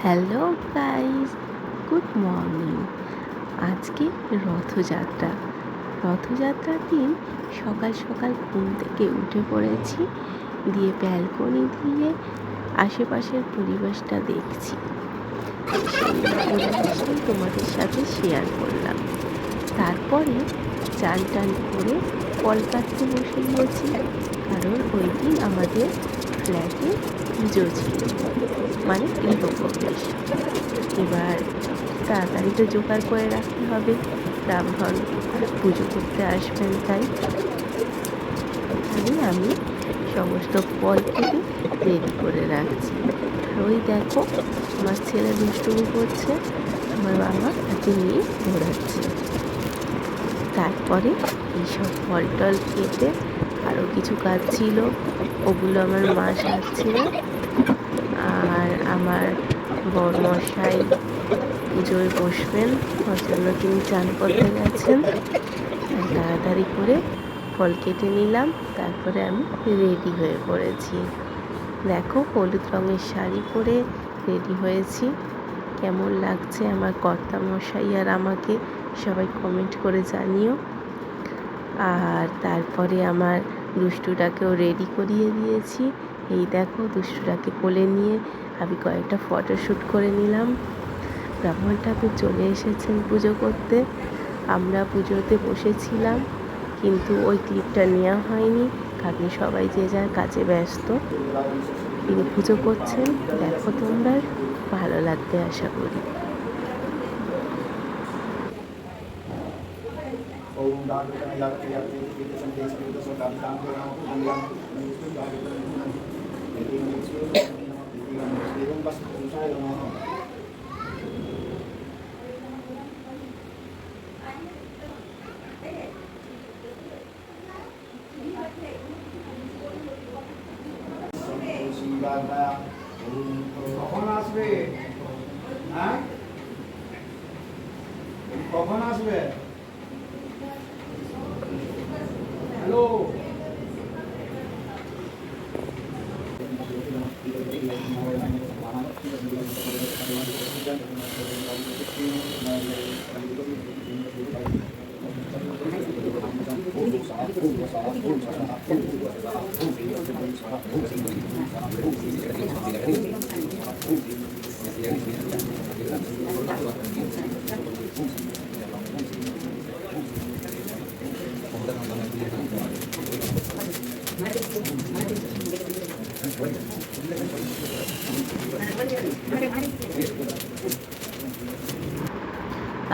Hello guys, good morning. আজকে রথযাত্রার দিন সকাল সকাল ঘুম থেকে উঠে পড়েছি, দিয়ে ব্যালকনি দিয়ে আশেপাশের পরিবেশটা দেখছি। সেই পরিবেশটাই তোমাদের সাথে শেয়ার করলাম। তারপরে চান টান করে ফল কাটতে বসে গিয়েছি, কারণ ওই দিন আমাদের ফ্ল্যাটে পুজো ছিল, মানে গৃহপ্রবেশ। এবার তাড়াতাড়ি তো জোগাড় করে রাখতে হবে, ব্রাহ্মণ পুজো করতে আসবেন, তাই আমি সমস্ত ফল কেটে রেডি করে রাখছি। আর ওই দেখো, আমার ছেলে দুষ্টুমি করছে, আমার বাবা তাকে নিয়ে ঘোরাচ্ছে। তারপরে এইসব ফল টল কেটে আরও কিছু কাজ ছিল, ওগুলো আমার মা সারছিলেন। আর আমার বরমশাই পুজোয় বসবেন, ওর জন্য তিনি চান করতে গেছেন। তাড়াতাড়ি করে ফল কেটে নিলাম, তারপরে আমি রেডি হয়ে পড়েছি। দেখো, হলুদ রঙের শাড়ি পরে রেডি হয়েছি। কেমন লাগছে আমার কর্তামশাই আর আমাকে সবাই কমেন্ট করে জানিও। আর তারপরে আমার দুষ্টুটাকেও রেডি করিয়ে দিয়েছি। এই দেখো, দুষ্টুটাকে কোলে নিয়ে আমি কয়েকটা ফটোশ্যুট করে নিলাম। ব্রাহ্মণ ঠাকুর চলে এসেছেন পুজো করতে। আমরা পুজোতে বসেছিলাম, কিন্তু ওই ক্লিপটা নেওয়া হয়নি, কারণ সবাই যে যার কাজে ব্যস্ত। তিনি পুজো করছেন, দেখো তোমরা, ভালো লাগবে আশা করি। কখন আসবে? হ্যাঁ, কখন আসবে? হ্যালো,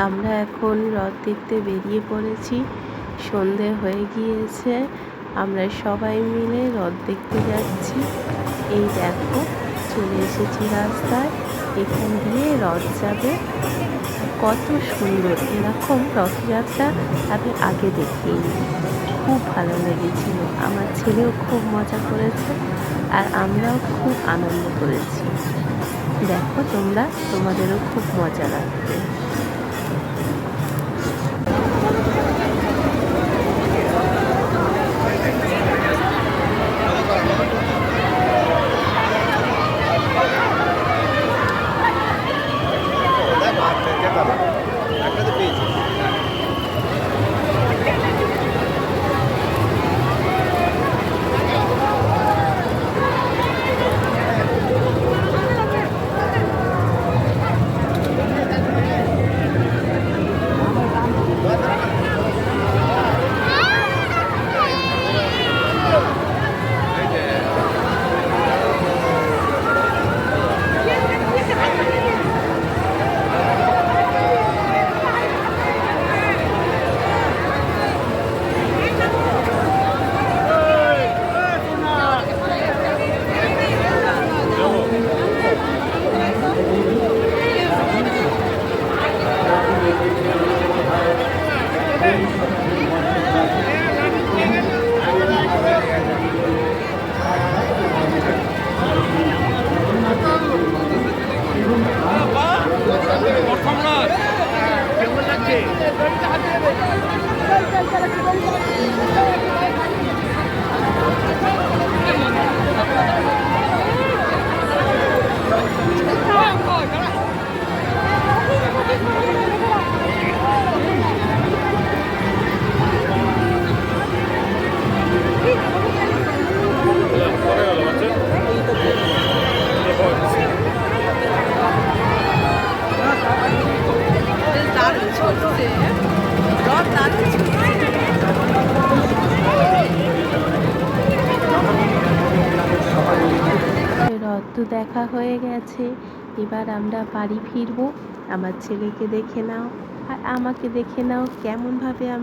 আমরা এখন রথ দেখতে বেরিয়ে পড়েছি। সন্ধে হয়ে গিয়েছে, আমরা সবাই মিলে রথ দেখতে যাচ্ছি। এই দেখো, চলে এসেছি রাস্তায়, এখান দিয়ে রথ যাবে। কত সুন্দর! এরকম রথযাত্রা আমি আগে দেখিনি, খুব ভালো লেগেছিল। আমার ছেলেও খুব মজা করেছে, আর আমরাও খুব আনন্দ করেছি। দেখো তোমরা, তোমাদেরও খুব মজা লাগবে। তো দেখা হয়ে গেছে, এবার আমরা বাড়ি ফিরবো। আমার ছেলেকে দেখে নাও আর আমাকে দেখে নাও কেমনভাবে